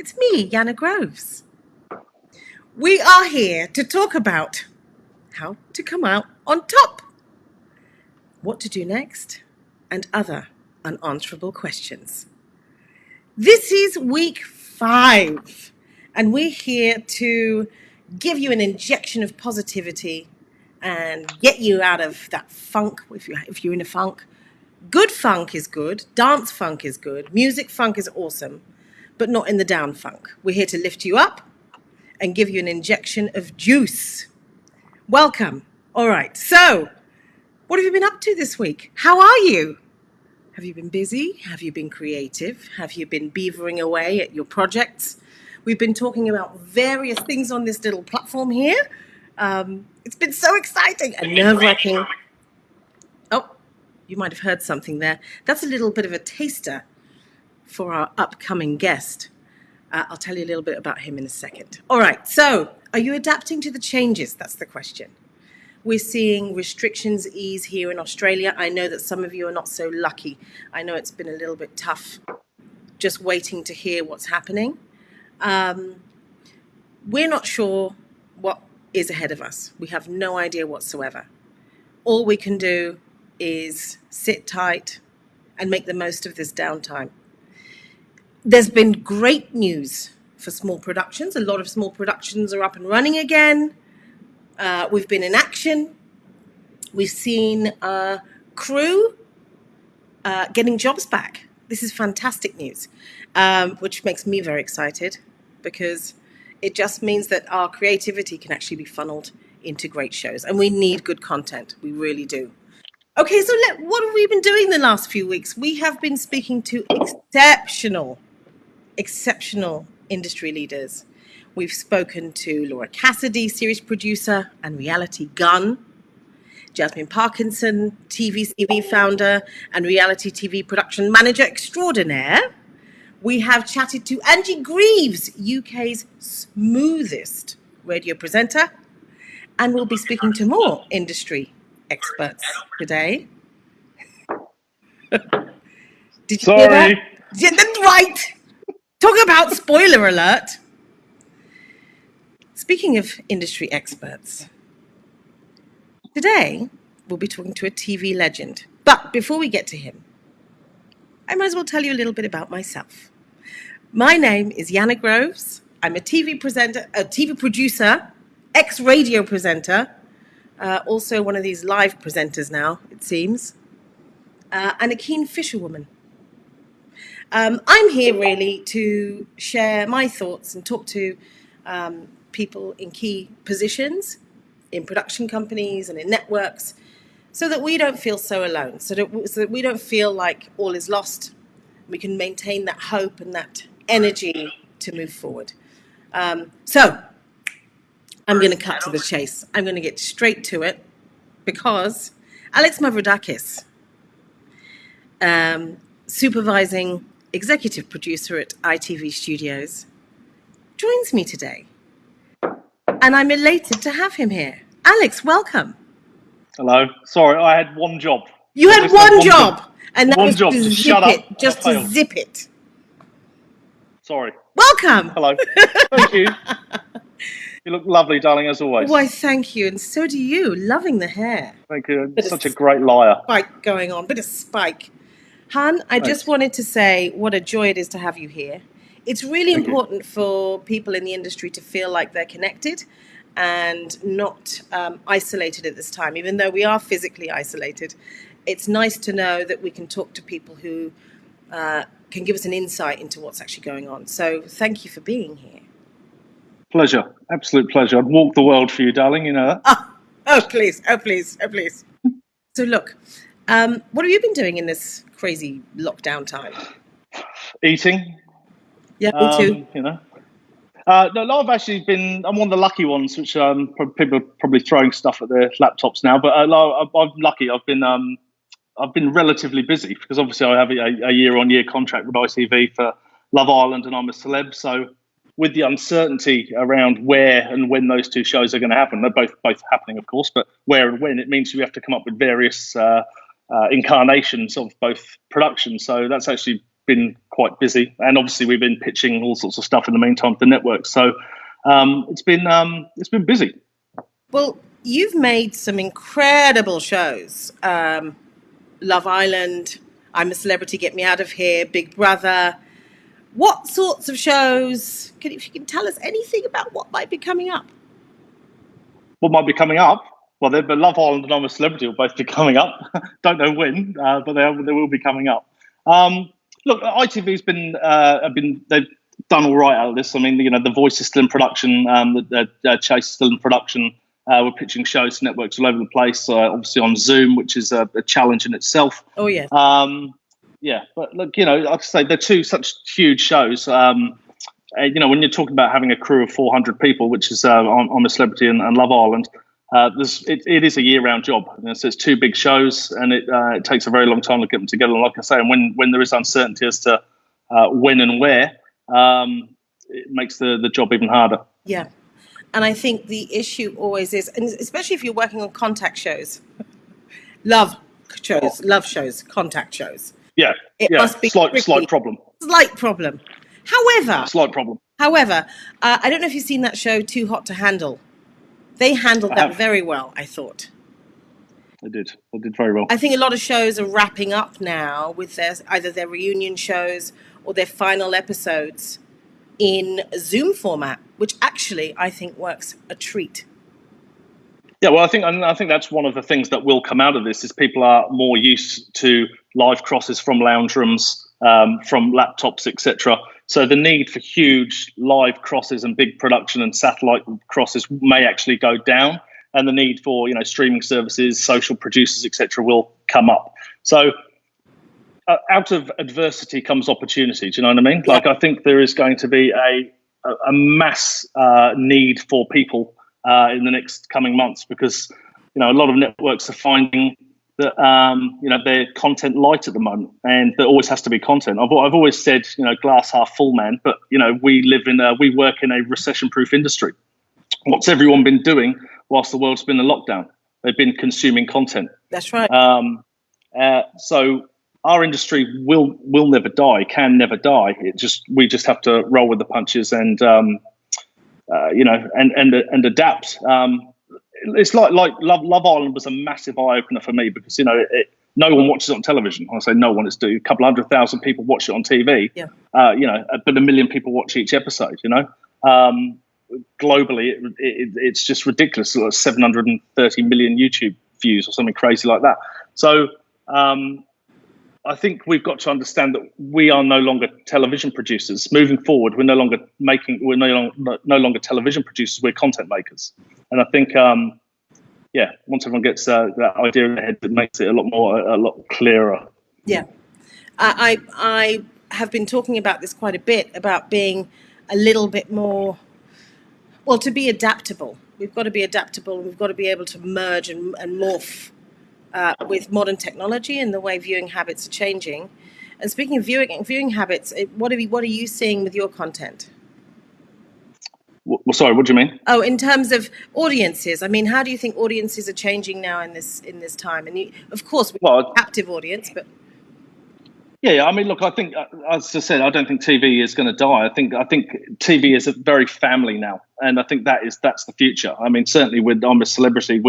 It's me, Yana Groves. We are here to talk about how to come out on top, what to do next, and other unanswerable questions. This is week 5, and we're here to give you an injection of positivity and get you out of that funk if you're in a funk. Good funk is good, dance funk is good, music funk is awesome, but not in the down funk. We're here to lift you up and give you an injection of juice. Welcome. All right, so what have you been up to this week? How are you? Have you been busy? Have you been creative? Have you been beavering away at your projects? We've been talking about various things on this little platform here. It's been so exciting and nerve-wracking. Oh, you might have heard something there. That's a little bit of a taster for our upcoming guest. I'll tell you a little bit about him in a second. All right, so are you adapting to the changes? That's the question. We're seeing restrictions ease here in Australia. I know that some of you are not so lucky. I know it's been a little bit tough just waiting to hear what's happening. We're not sure what is ahead of us. We have no idea whatsoever. All we can do is sit tight and make the most of this downtime. There's been great news for small productions. A lot of small productions are up and running again. We've been in action. We've seen crew getting jobs back. This is fantastic news, which makes me very excited because it just means that our creativity can actually be funneled into great shows. And we need good content. We really do. Okay, so what have we been doing the last few weeks? We have been speaking to exceptional industry leaders. We've spoken to Laura Cassidy, series producer and reality gun, Jasmine Parkinson, TVCV founder and reality TV production manager extraordinaire. We have chatted to Angie Greaves, UK's smoothest radio presenter, and we'll be speaking to more industry experts today. Did you hear that? Yeah, that's right. Talk about spoiler alert. Speaking of industry experts, today we'll be talking to a TV legend. But before we get to him, I might as well tell you a little bit about myself. My name is Yana Groves. I'm a TV presenter, a TV producer, ex-radio presenter, also one of these live presenters now, it seems, and a keen fisherwoman. I'm here really to share my thoughts and talk to people in key positions in production companies and in networks so that we don't feel so alone, so that we don't feel like all is lost. We can maintain that hope and that energy to move forward. So I'm going to cut to the chase. I'm going to get straight to it because Alex Mavroidakis, supervising executive producer at ITV Studios, joins me today. And I'm elated to have him here. Alex, welcome. Hello. Sorry, I had one job. You had one job. And that one was job to to zip shut it, up. just to zip it. Sorry. Welcome. Hello. Thank you. You look lovely, darling, as always. Why, thank you. And so do you. Loving the hair. Thank you. Such a great liar. Spike going on. Bit of spike. Han, I just wanted to say what a joy it is to have you here. It's really important for people in the industry to feel like they're connected and not isolated at this time. Even though we are physically isolated, it's nice to know that we can talk to people who can give us an insight into what's actually going on. So thank you for being here. Pleasure. Absolute pleasure. I'd walk the world for you, darling. You know that. Oh, please. So look, what have you been doing in this crazy lockdown time? Eating. Yeah, me too. You know. No, I've actually been. I'm one of the lucky ones, which people are probably throwing stuff at their laptops now. But I'm lucky. I've been relatively busy because obviously I have a year-on-year contract with ITV for Love Island and I'm a Celeb. So with the uncertainty around where and when those two shows are going to happen, they're both happening, of course, but where and when, it means we have to come up with various incarnations of both productions. So that's actually been quite busy, and obviously we've been pitching all sorts of stuff in the meantime for networks. So it's been busy. Well, you've made some incredible shows. Love Island, I'm a Celebrity, Get Me Out of Here, Big Brother. What sorts of shows, if you can tell us anything about what might be coming up? What might be coming up? Well, the Love Island and I'm a Celebrity will both be coming up. Don't know when, but they will be coming up. Look, ITV's they've done all right out of this. I mean, The Voice is still in production. The Chase is still in production. We're pitching shows to networks all over the place. Obviously on Zoom, which is a challenge in itself. Oh yeah. Yeah, but look, like I say, they're two such huge shows. When you're talking about having a crew of 400 people, which is I'm a Celebrity and Love Island, it is a year-round job. So it's two big shows, and it takes a very long time to get them together. And like I say, and when there is uncertainty as to when and where, it makes the job even harder. Yeah, and I think the issue always is, and especially if you're working on contact shows, love shows, contact shows. Yeah, it must be slight problem. Slight problem. However, I don't know if you've seen that show, Too Hot to Handle. They handled that very well, I thought. They did very well. I think a lot of shows are wrapping up now with either their reunion shows or their final episodes in Zoom format, which actually I think works a treat. Yeah, well, I think that's one of the things that will come out of this is people are more used to live crosses from lounge rooms, from laptops, etc. So the need for huge live crosses and big production and satellite crosses may actually go down, and the need for streaming services, social producers, etc. will come up. So out of adversity comes opportunity. Do you know what I mean? Yeah. Like I think there is going to be a mass need for people in the next coming months because a lot of networks are finding that they're content light at the moment, and there always has to be content. I've always said glass half full, man. But we work in a recession-proof industry. What's everyone been doing whilst the world's been in lockdown? They've been consuming content. That's right. So our industry will never die, can never die. We just have to roll with the punches and and adapt. It's like Love Island was a massive eye opener for me because no one watches it on television. I say no one. It's a couple 100,000 people watch it on TV. Yeah. But 1 million people watch each episode. Globally, it's just ridiculous. 730 million YouTube views or something crazy like that. So I think we've got to understand that we are no longer television producers. Moving forward, we're no longer television producers. We're content makers. And I think, once everyone gets that idea in their head, it makes it a lot clearer. Yeah, I have been talking about this quite a bit, about being a little bit more, to be adaptable. We've got to be adaptable, and we've got to be able to merge and morph with modern technology and the way viewing habits are changing. And speaking of viewing habits, what are you seeing with your content? Well, sorry, what do you mean? Oh, in terms of audiences. I mean, how do you think audiences are changing now in this time? And of course, we've got a captive audience, but yeah. I mean, look, I think, as I said, I don't think TV is going to die. I think TV is a very family now, and I think that's the future. I mean, certainly with I'm a Celebrity,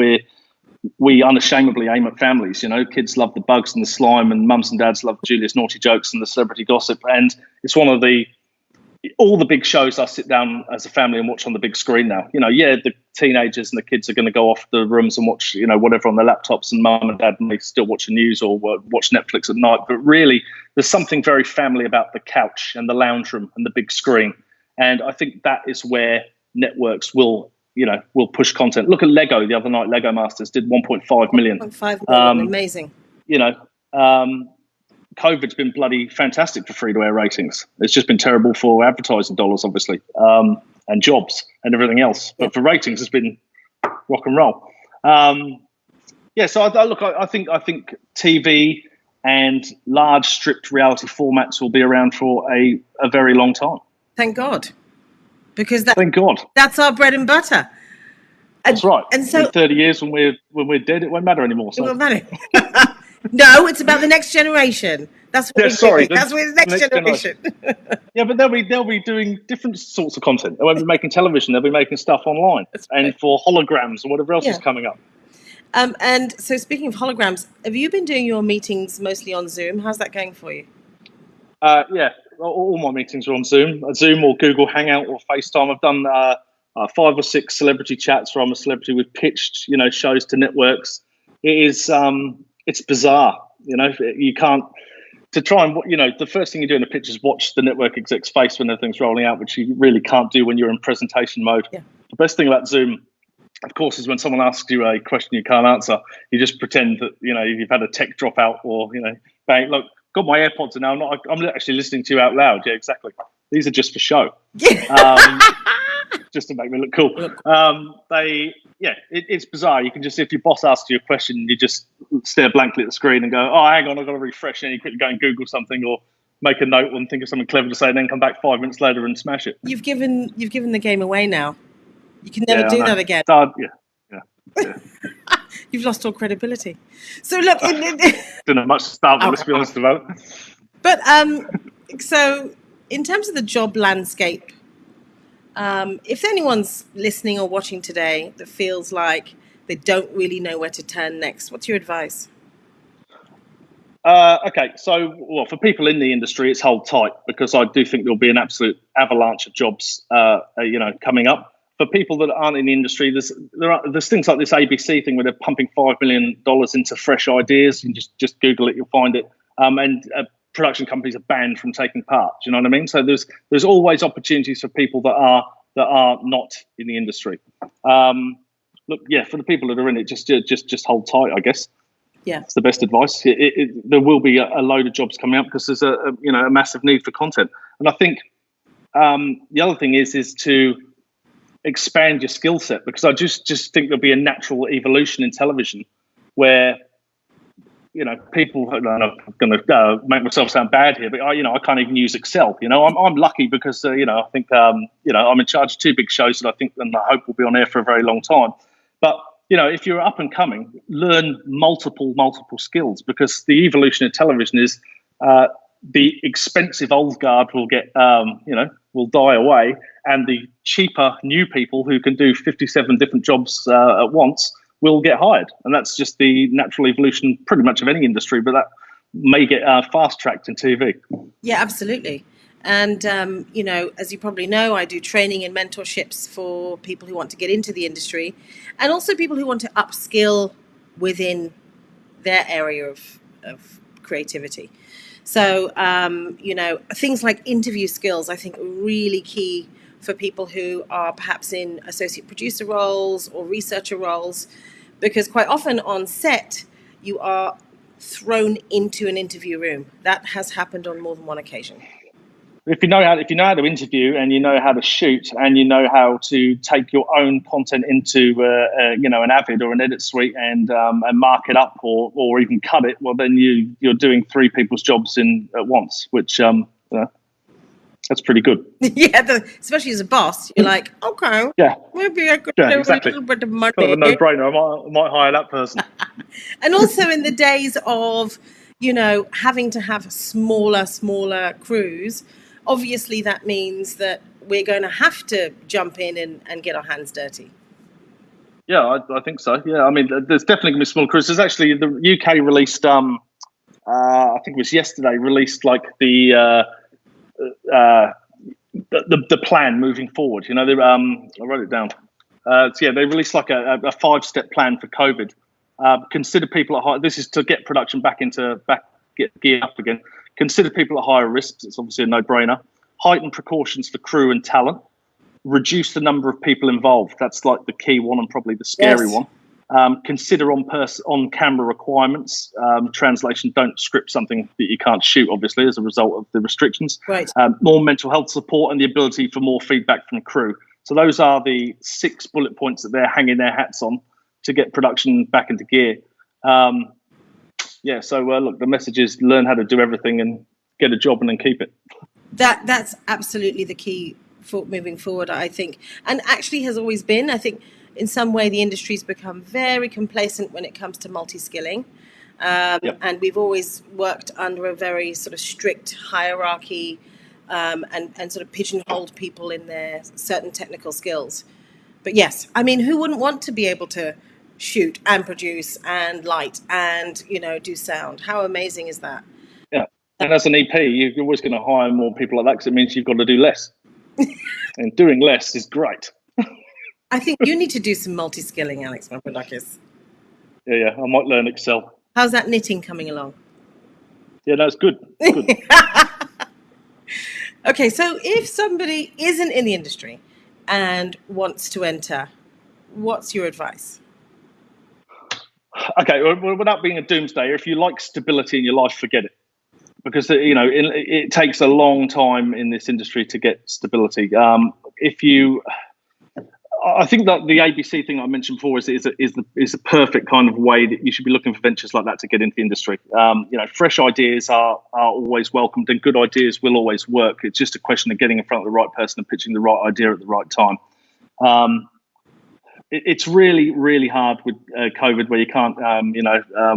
we unashamedly aim at families. Kids love the bugs and the slime, and mums and dads love Julia's naughty jokes and the celebrity gossip. And it's one of all the big shows I sit down as a family and watch on the big screen now. The teenagers and the kids are going to go off the rooms and watch, whatever on their laptops, and mum and dad may still watch the news or watch Netflix at night. But really, there's something very family about the couch and the lounge room and the big screen. And I think that is where networks will push content. Look at Lego the other night. Lego Masters did 1.5 million. 1.5 million, amazing. COVID's been bloody fantastic for free-to-air ratings. It's just been terrible for advertising dollars, obviously, and jobs and everything else. But for ratings, it's been rock and roll. So I think TV and large stripped reality formats will be around for a very long time. Thank God. Because thank God. That's our bread and butter. That's right. And so in 30 years when we're dead, it won't matter anymore. So. It won't matter. No, it's about the next generation. That's what Yeah, we're sorry, doing. That's what the next next generation. generation. Yeah, but they'll be doing different sorts of content. They won't be making television. They'll be making stuff online That's and right. for holograms and whatever else is Yeah. coming up. And so speaking of holograms, have you been doing your meetings mostly on Zoom? How's that going for you? Yeah, all my meetings are on Zoom or Google Hangout or FaceTime. I've done 5 or 6 celebrity chats where I'm a celebrity. We've pitched, shows to networks. It is, it's bizarre. You can't to try and the first thing you do in a pitch is watch the network exec's face when everything's rolling out, which you really can't do when you're in presentation mode. Yeah. The best thing about Zoom, of course, is when someone asks you a question you can't answer, you just pretend that you've had a tech dropout or bang, look, got my AirPods and now I'm actually listening to you out loud. Yeah, exactly. These are just for show, just to make me look cool. It's bizarre. You can just, if your boss asks you a question, you just stare blankly at the screen and go, "Oh, hang on, I've got to refresh." And you quickly go and Google something or make a note and think of something clever to say, and then come back 5 minutes later and smash it. You've given the game away now. You can never Yeah, do that again. Yeah. You've lost all credibility. So look, Didn't have much to start with, let's be honest about it. but so in terms of the job landscape, if anyone's listening or watching today that feels like they don't really know where to turn next, what's your advice? Okay, so for people in the industry, it's hold tight because I do think there'll be an absolute avalanche of jobs, coming up. For people that aren't in the industry, there's things like this ABC thing where they're pumping $5 million into fresh ideas. You can just Google it, you'll find it. And production companies are banned from taking part. Do you know what I mean? So there's always opportunities for people that are not in the industry. For the people that are in it, just hold tight, I guess. Yeah, it's the best advice. There will be a load of jobs coming up because there's a massive need for content. And I think the other thing is to expand your skill set, because I just think there'll be a natural evolution in television where people. I'm going to make myself sound bad here, but I can't even use Excel. I'm lucky because I think I'm in charge of 2 big shows that I think and I hope will be on air for a very long time. But if you're up and coming, learn multiple skills, because the evolution of television is the expensive old guard will get will die away, and the cheaper new people who can do 57 different jobs at once will get hired. And that's just the natural evolution pretty much of any industry, but that may get fast-tracked in TV. Yeah, absolutely. And, as you probably know, I do training and mentorships for people who want to get into the industry and also people who want to upskill within their area of creativity. So, things like interview skills, I think, are really key for people who are perhaps in associate producer roles or researcher roles, because quite often on set, you are thrown into an interview room. That has happened on more than one occasion. If you know how to interview, and you know how to shoot, and you know how to take your own content into an Avid or an Edit Suite and mark it up or even cut it, well then you're doing 3 people's jobs at once, which that's pretty good. Yeah, especially as a boss, you're like, okay, yeah, maybe I could do a little bit of money. Kind of a no-brainer. I might hire that person. And also in the days of having to have smaller crews, obviously that means that we're going to have to jump in and get our hands dirty. Yeah, I think so. Yeah, I mean, there's definitely going to be small crews. There's actually, the UK released, I think it was yesterday, released like the plan moving forward. I wrote it down. They released like a 5-step plan for COVID. Consider people at high. This is to get production get geared up again. Consider people at higher risks. It's obviously a no-brainer. Heighten precautions for crew and talent. Reduce the number of people involved. That's like the key one and probably the scary one. Consider on-camera requirements. Translation: don't script something that you can't shoot, obviously, as a result of the restrictions. Right. More mental health support and the ability for more feedback from crew. So those are the 6 bullet points that they're hanging their hats on to get production back into gear. Look, the message is learn how to do everything and get a job and then keep it. That's absolutely the key for moving forward, I think, and actually has always been. I think in some way the industry's become very complacent when it comes to multi-skilling. And we've always worked under a very sort of strict hierarchy, and sort of pigeonholed people in their certain technical skills. But yes, I mean, who wouldn't want to be able to shoot and produce and light and, do sound? How amazing is that? Yeah. And as an EP, you're always going to hire more people like that because it means you've got to do less. And doing less is great. I think you need to do some multi-skilling, Alex Mavroidakis. Yeah. I might learn Excel. How's that knitting coming along? Yeah, that's good. Okay, so if somebody isn't in the industry and wants to enter, what's your advice? Okay, well, without being a doomsdayer, if you like stability in your life, forget it. Because, it takes a long time in this industry to get stability. I think that the ABC thing I mentioned before is the perfect kind of way that you should be looking for ventures like that to get into the industry. Fresh ideas are always welcomed, and good ideas will always work. It's just a question of getting in front of the right person and pitching the right idea at the right time. It's really, really hard with COVID, where you can't,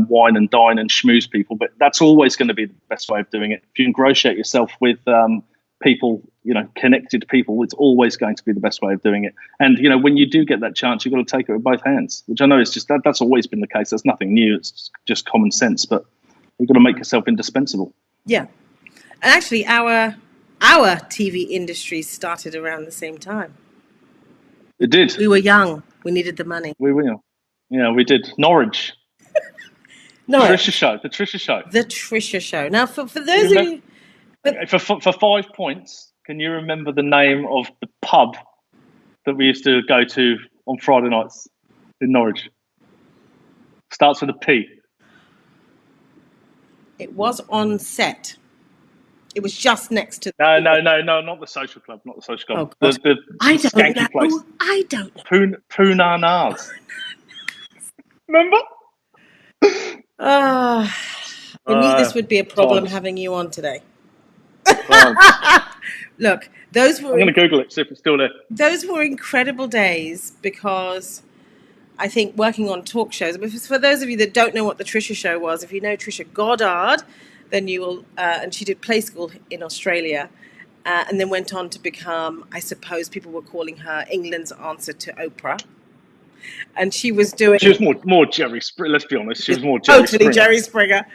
wine and dine and schmooze people. But that's always going to be the best way of doing it. If you ingratiate yourself with people, connected people, it's always going to be the best way of doing it. And, when you do get that chance, you've got to take it with both hands, which I know is just that's always been the case. That's nothing new. It's just common sense. But you've got to make yourself indispensable. Yeah. And actually, our TV industry started around the same time. It did. We were young. We needed the money. We were. Yeah, we did. Norwich. Norwich. The Trisha Show. The Trisha Show. Now, for those of you... For 5 points, can you remember the name of the pub that we used to go to on Friday nights in Norwich? Starts with a P. It was on set. It was just next to... No, not the Social Club. Not the Social Club. Oh, the I don't skanky know. place. I don't know. Poonanars. Remember? I knew this would be a problem having you on today. Look, those were... I'm going to Google it, see if it's still there. Those were incredible days, because I think working on talk shows... For those of you that don't know what the Trisha Show was, if you know Trisha Goddard, then you will... and she did Play School in Australia, and then went on to become, I suppose people were calling her England's answer to Oprah. And she was doing... She was more Jerry Springer, let's be honest. She was more Jerry Springer. Totally Jerry Springer.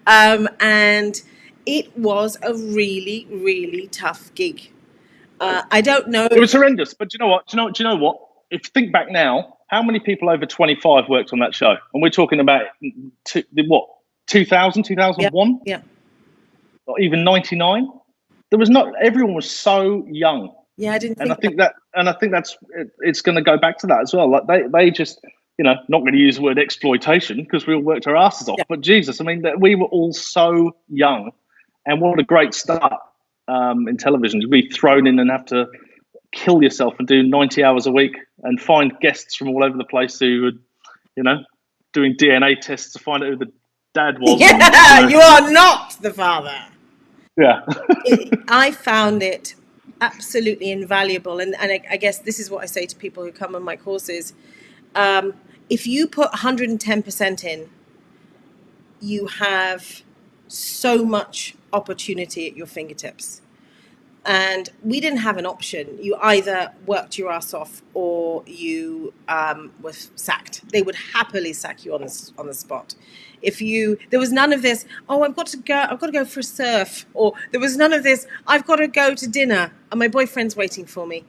And it was a really, really tough gig. I don't know... It was horrendous, but do you know what? If you think back now, how many people over 25 worked on that show? And we're talking about, 2000, 2001? Yeah. Or even 99? There was not... Everyone was so young. Yeah, I didn't think that's it's going to go back to that as well. Like they just, not going to use the word exploitation, because we all worked our asses off. Yeah. But Jesus, I mean, we were all so young, and what a great start in television to be thrown in and have to kill yourself and do 90 hours a week and find guests from all over the place who were, doing DNA tests to find out who the dad was. Yeah, and, you are not the father. Yeah, I found it absolutely invaluable, and I guess this is what I say to people who come on my courses. If you put 110% in, you have so much opportunity at your fingertips. And we didn't have an option. You either worked your ass off or you were sacked. They would happily sack you on the spot. There was none of this, I've got to go for a surf, or there was none of this, I've got to go to dinner and my boyfriend's waiting for me.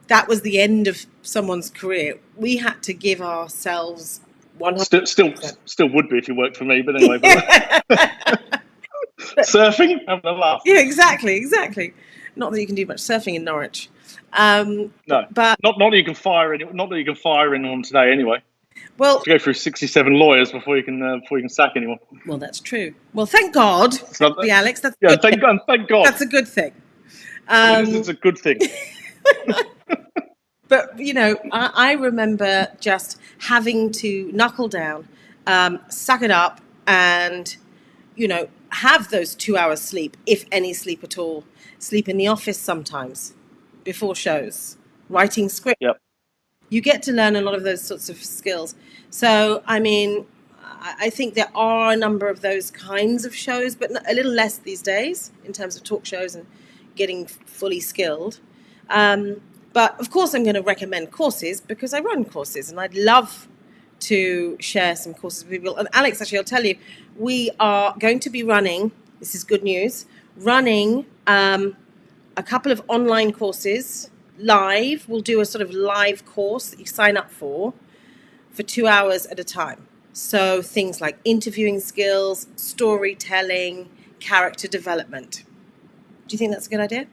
That was the end of someone's career. We had to give ourselves 100%. Still would be if you worked for me, but anyway. Surfing, having a laugh. Yeah, exactly. Not that you can do much surfing in Norwich. No, but not that you can fire anyone today anyway. Well, to go through 67 lawyers before you can sack anyone. Well, that's true. Well, thank God, Alex. That's thank God. That's a good thing. It's a good thing. But I remember just having to knuckle down, suck it up, and have those 2 hours sleep, if any sleep at all. Sleep in the office sometimes, before shows, writing script. Yep. You get to learn a lot of those sorts of skills. So, I mean, I think there are a number of those kinds of shows, but a little less these days in terms of talk shows and getting fully skilled. But of course, I'm going to recommend courses because I run courses, and I'd love to share some courses with people. And Alex, actually, I'll tell you, we are going to be running, this is good news, running a couple of online courses live. We'll do a sort of live course that you sign up for 2 hours at a time. So things like interviewing skills, storytelling, character development. Do you think that's a good idea?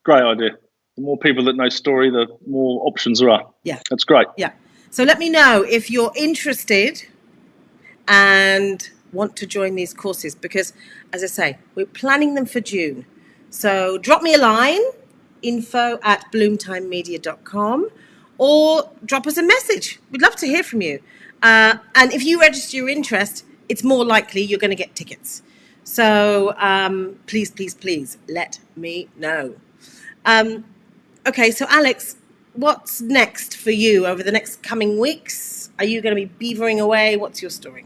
Great idea. The more people that know story, the more options there are. Yeah. That's great. Yeah. So let me know if you're interested and want to join these courses, because, as I say, we're planning them for June. So drop me a line, info@bloomtimemedia.com, or drop us a message. We'd love to hear from you. And if you register your interest, it's more likely you're going to get tickets. So please, please, please let me know. Okay, so Alex, what's next for you over the next coming weeks? Are you going to be beavering away? What's your story?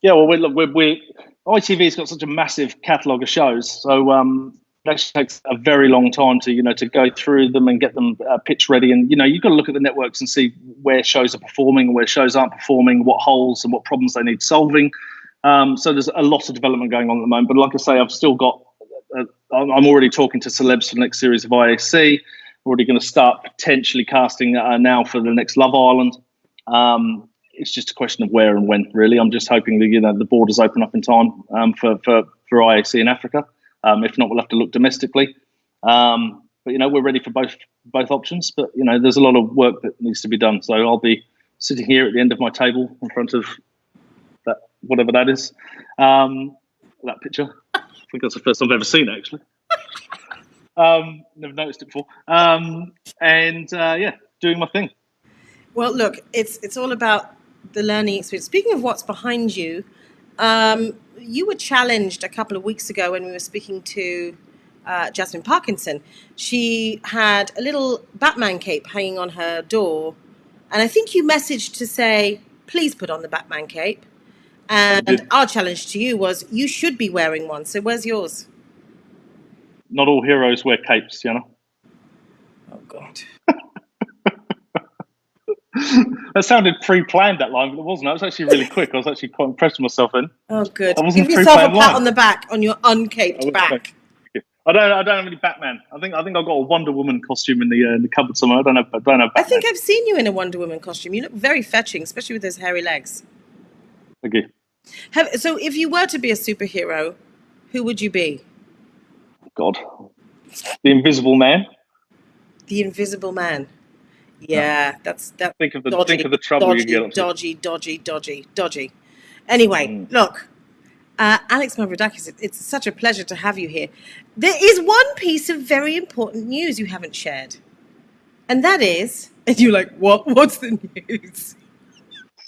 Yeah, well, ITV's got such a massive catalogue of shows, so it actually takes a very long time to go through them and get them pitch ready. And you've got to look at the networks and see where shows are performing and where shows aren't performing, what holes and what problems they need solving. So there's a lot of development going on at the moment. But like I say, I've still got. I'm already talking to celebs for the next series of IAC. We're already going to start potentially casting now for the next Love Island. It's just a question of where and when, really. I'm just hoping that the borders open up in time for IAC in Africa. If not, we'll have to look domestically. But we're ready for both options. But there's a lot of work that needs to be done. So I'll be sitting here at the end of my table in front of that, whatever that is, that picture. I think that's the first time I've ever seen it, actually. Never noticed it before. Doing my thing. Well, look, it's all about the learning experience. Speaking of what's behind you, you were challenged a couple of weeks ago when we were speaking to Jasmine Parkinson. She had a little Batman cape hanging on her door, and I think you messaged to say, please put on the Batman cape. And our challenge to you was you should be wearing one. So where's yours? Not all heroes wear capes, Oh, God. That sounded pre-planned, that line, but it wasn't. It was actually really quick. I was actually quite impressed with myself then. Oh, good. Give yourself a pat on the back on your uncaped back. I don't have any Batman. I think I've got a Wonder Woman costume in the cupboard somewhere. I don't have Batman. I think I've seen you in a Wonder Woman costume. You look very fetching, especially with those hairy legs. Thank you. So if you were to be a superhero, who would you be? God. The Invisible Man. The Invisible Man. Yeah, that's think of the trouble you get up to. Dodgy. Anyway, look, Alex Mavroidakis, it's such a pleasure to have you here. There is one piece of very important news you haven't shared, and that is, and you're like, what? What's the news?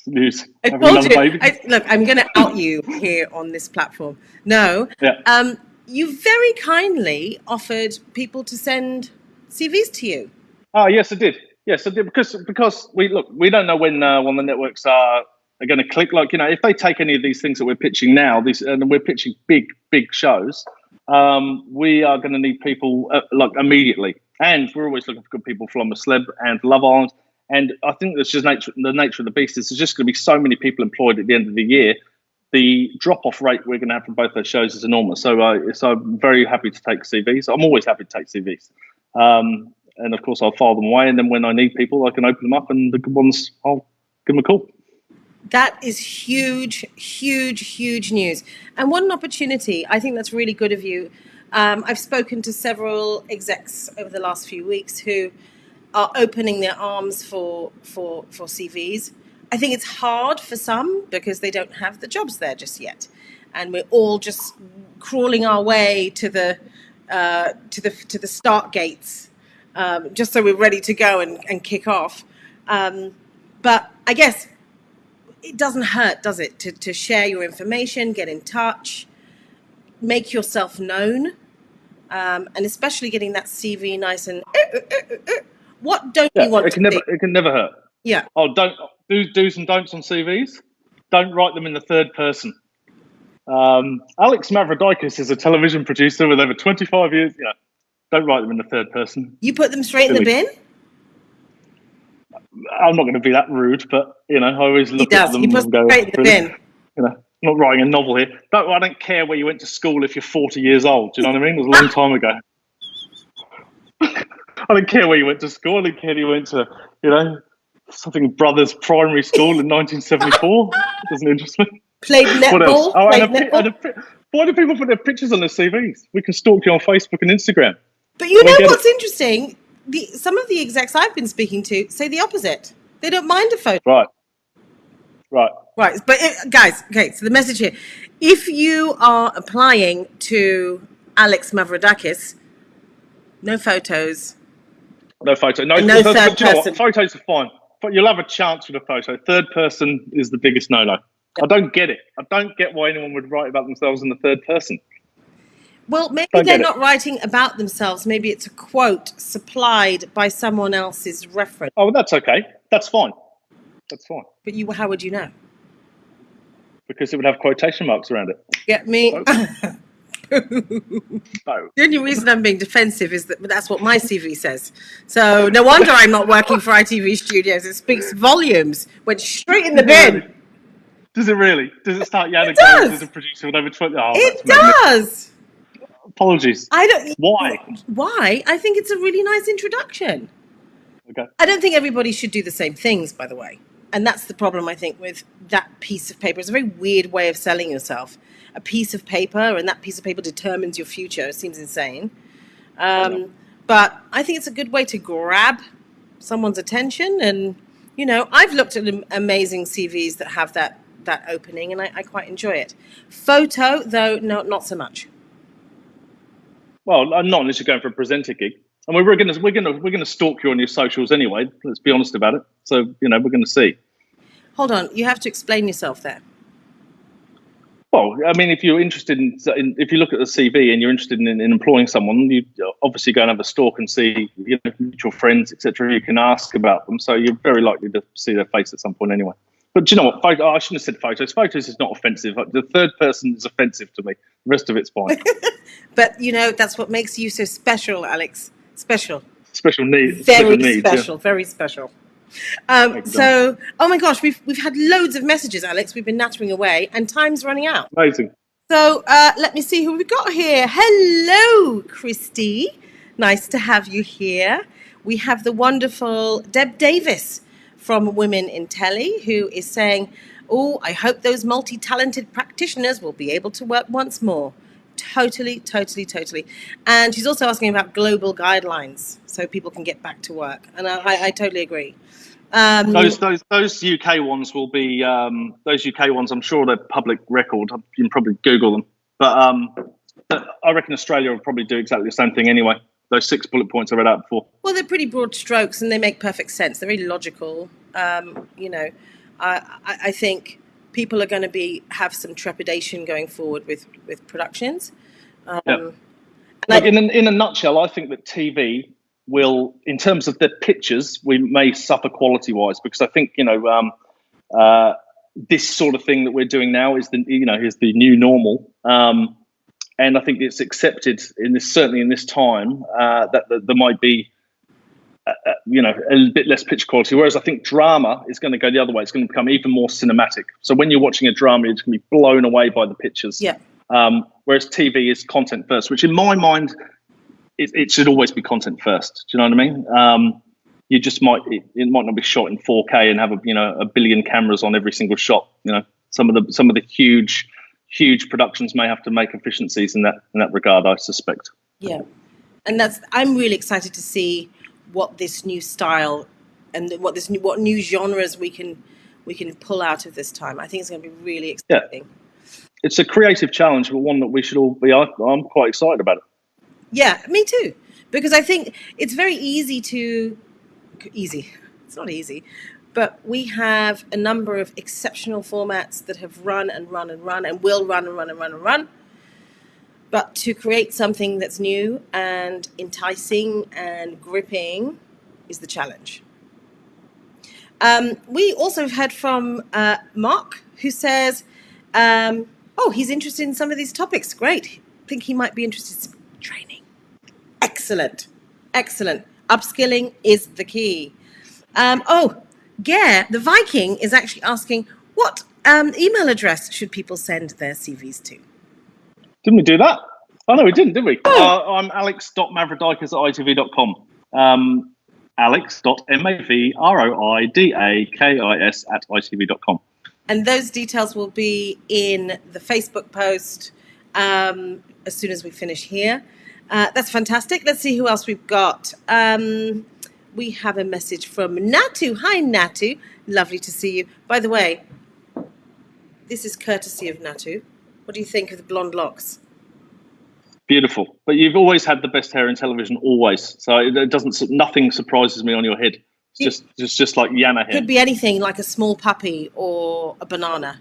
News. I told you. Look, I'm going to out you here on this platform. No. Yeah. You very kindly offered people to send CVs to you. Oh, yes, I did. Yes, I did, because we don't know when the networks are going to click. Like, if they take any of these things that we're pitching now, and we're pitching big shows, we are going to need people immediately. And we're always looking for good people from a celeb and Love Island. And I think that's just the nature of the beast. There's just going to be so many people employed at the end of the year. The drop-off rate we're going to have from both those shows is enormous. So I'm very happy to take CVs. I'm always happy to take CVs. And of course, I'll file them away. And then when I need people, I can open them up. And the good ones, I'll give them a call. That is huge, huge, huge news. And what an opportunity. I think that's really good of you. I've spoken to several execs over the last few weeks who are opening their arms for CVs. I think it's hard for some because they don't have the jobs there just yet. And we're all just crawling our way to the start gates. Just so we're ready to go and kick off. But I guess it doesn't hurt, does it, to share your information, get in touch, make yourself known, and especially getting that CV nice and... What don't you want it can never hurt. Yeah. Oh, don't do's and don'ts on CVs. Don't write them in the third person. Alex Mavroidakis is a television producer with over 25 years. Yeah, don't write them in the third person. You put them straight in the bin? I'm not going to be that rude, but I always look at them He puts and go, straight in the bin. I'm not writing a novel here. I don't care where you went to school if you're 40 years old. Do you know what I mean? It was a long time ago. I don't care where you went to school. I don't care if you went to, something Brothers Primary School in 1974. It doesn't interest me. Played netball. What else? Oh, netball. Why do people put their pictures on their CVs? We can stalk you on Facebook and Instagram. But you know what's interesting? Some of the execs I've been speaking to say the opposite. They don't mind a photo. Right. But guys, okay, so the message here. If you are applying to Alex Mavroidakis, no photos. No photo. No third person. Photos are fine. But you'll have a chance with a photo. Third person is the biggest no-no. I don't get it. I don't get why anyone would write about themselves in the third person. Well, maybe they're not writing about themselves. Maybe it's a quote supplied by someone else's reference. Oh, that's okay. That's fine. That's fine. But how would you know? Because it would have quotation marks around it. Get me? No. The only reason I'm being defensive is that's what my CV says. So no wonder I'm not working for ITV Studios. It speaks volumes. Went straight in the bin. Does it really? Does it start Yana Goes as a producer with over 20? Oh, it does. Apologies. I don't. Why? Why? I think it's a really nice introduction. Okay. I don't think everybody should do the same things, by the way. And that's the problem, I think, with that piece of paper. It's a very weird way of selling yourself. A piece of paper, and that piece of paper determines your future. It seems insane. But I think it's a good way to grab someone's attention. And, I've looked at amazing CVs that have that opening, and I quite enjoy it. Photo, though, no, not so much. Well, not unless you're going for a presenter gig. I mean, we're gonna stalk you on your socials anyway. Let's be honest about it. So we're going to see. Hold on, you have to explain yourself there. Well, I mean, if you're interested if you look at the CV and you're interested in employing someone, you obviously go and have a stalk and see mutual friends, etc. You can ask about them, so you're very likely to see their face at some point anyway. But do you know what? I shouldn't have said photos. Photos is not offensive. The third person is offensive to me. The rest of it's fine. But that's what makes you so special, Alex. Special needs. Very special. Very special. So, oh my gosh, we've had loads of messages, Alex. We've been nattering away, and time's running out. Amazing. So let me see who we've got here. Hello, Christy. Nice to have you here. We have the wonderful Deb Davis from Women in Telly, who is saying, "Oh, I hope those multi-talented practitioners will be able to work once more." Totally. And she's also asking about global guidelines so people can get back to work. And I totally agree. Those UK ones will be those UK ones. I'm sure they're public record. You can probably Google them. But I reckon Australia will probably do exactly the same thing anyway. Those 6 bullet points I read out before. Well, they're pretty broad strokes and they make perfect sense. They're very logical. I think people are going to have some trepidation going forward with productions. In a nutshell, I think that TV will, in terms of the pictures, we may suffer quality-wise because I think this sort of thing that we're doing now is the new normal, and I think it's accepted certainly in this time that there might be a bit less picture quality. Whereas I think drama is going to go the other way. It's going to become even more cinematic. So when you're watching a drama, you're just going to be blown away by the pictures. Yeah. Whereas TV is content first, which in my mind, it should always be content first. Do you know what I mean? It might not be shot in 4K and have a billion cameras on every single shot. Some of the huge productions may have to make efficiencies in that regard, I suspect. Yeah, and I'm really excited to see what this new style and what new genres we can pull out of this time. I think it's going to be really exciting. Yeah. It's a creative challenge, but one that we should all be. I'm quite excited about it. Yeah, me too. Because I think it's very easy. It's not easy, but we have a number of exceptional formats that have run and will run. But to create something that's new and enticing and gripping is the challenge. We also have heard from Mark, who says, he's interested in some of these topics. Great. Think he might be interested in some training. Excellent. Upskilling is the key. Gare, the Viking, is actually asking, what email address should people send their CVs to? Didn't we do that? Oh, no, we didn't, did we? I'm alex.mavroidakis@itv.com. alex.mavroidakis@itv.com. And those details will be in the Facebook post as soon as we finish here. That's fantastic. Let's see who else we've got. We have a message from Natu. Hi, Natu. Lovely to see you. By the way, this is courtesy of Natu. What do you think of the blonde locks? Beautiful. But you've always had the best hair in television, always. So it doesn't. Nothing surprises me on your head. It's just like Yana hair. Could be anything, like a small puppy or a banana.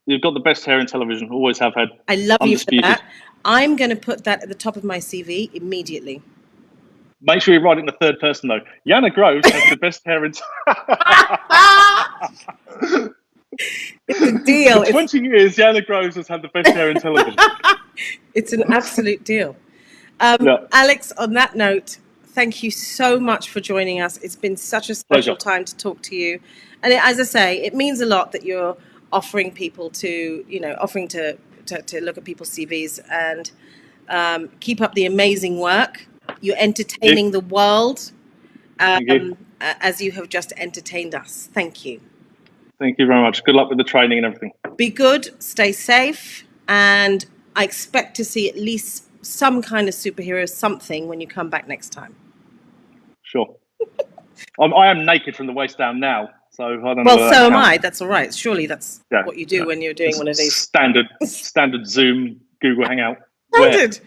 You've got the best hair in television. Always have had. I love Undisputed. you for that. I'm going to put that at the top of my CV immediately. Make sure you write it in the third person, though. Yana Groves has the best hair in. It's a deal. For 20 years, Yana Groves has had the best hair in television. It's an absolute deal. Alex, on that note, thank you so much for joining us. It's been such a special time to talk to you. And as I say, it means a lot that you're offering people to, offering to look at people's CVs, and keep up the amazing work. You're entertaining the world as you have just entertained us. Thank you. Thank you very much. Good luck with the training and everything. Be good, stay safe, and I expect to see at least some kind of superhero something when you come back next time. Sure. I am naked from the waist down now, so I don't know. Well, so am I. That's all right. Surely that's what you do when you're doing one of these. Standard Zoom, Google Hangout.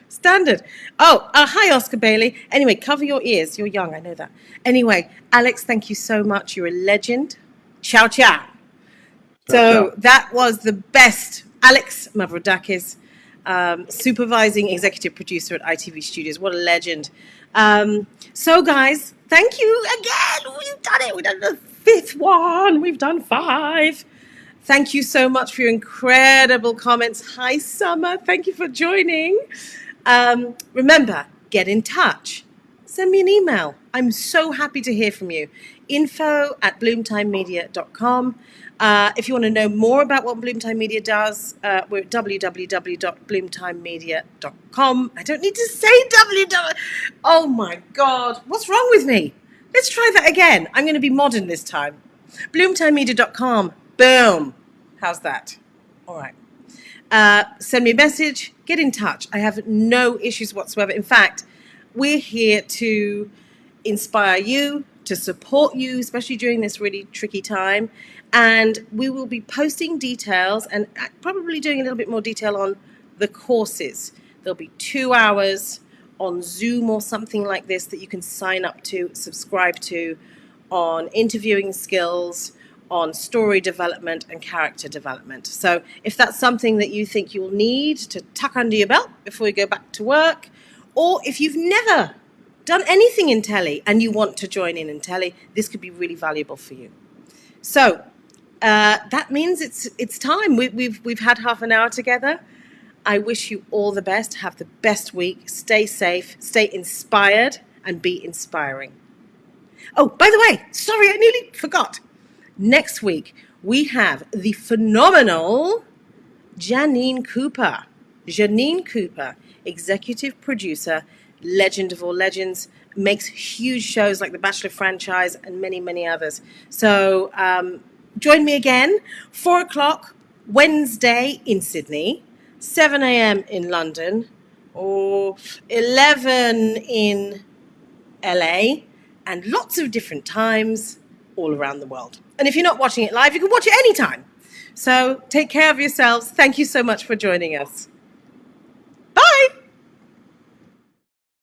Standard. Hi, Oscar Bailey. Anyway, cover your ears. You're young, I know that. Anyway, Alex, thank you so much. You're a legend. Ciao, ciao. So that was the best. Alex Mavroidakis, supervising executive producer at ITV Studios. What a legend. So, guys, thank you again. We've done it. We've done the 5th one. We've done 5. Thank you so much for your incredible comments. Hi, Summer. Thank you for joining. Remember, get in touch. Send me an email. I'm so happy to hear from you. info@bloomtimemedia.com. If you want to know more about what Bloomtime Media does, we're at www.bloomtimemedia.com. I don't need to say www. Oh, my God. What's wrong with me? Let's try that again. I'm going to be modern this time. bloomtimemedia.com. Boom. How's that? All right. Send me a message. Get in touch. I have no issues whatsoever. In fact, we're here to inspire you, to support you, especially during this really tricky time. And we will be posting details and probably doing a little bit more detail on the courses. There'll be 2 hours on Zoom or something like this that you can sign up to, subscribe to, on interviewing skills, on story development and character development. So if that's something that you think you'll need to tuck under your belt before you go back to work, or if you've never done anything in telly and you want to join in telly, this could be really valuable for you. So that means it's time. We've had half an hour together. I wish you all the best. Have the best week. Stay safe. Stay inspired and be inspiring. Oh, by the way, sorry, I nearly forgot. Next week, we have the phenomenal Janine Cooper. Janine Cooper, executive producer, legend of all legends, makes huge shows like the Bachelor franchise and many, many others. So join me again, 4 o'clock Wednesday in Sydney, 7 a.m. in London, or 11 in LA, and lots of different times all around the world. And if you're not watching it live, you can watch it anytime. So take care of yourselves. Thank you so much for joining us.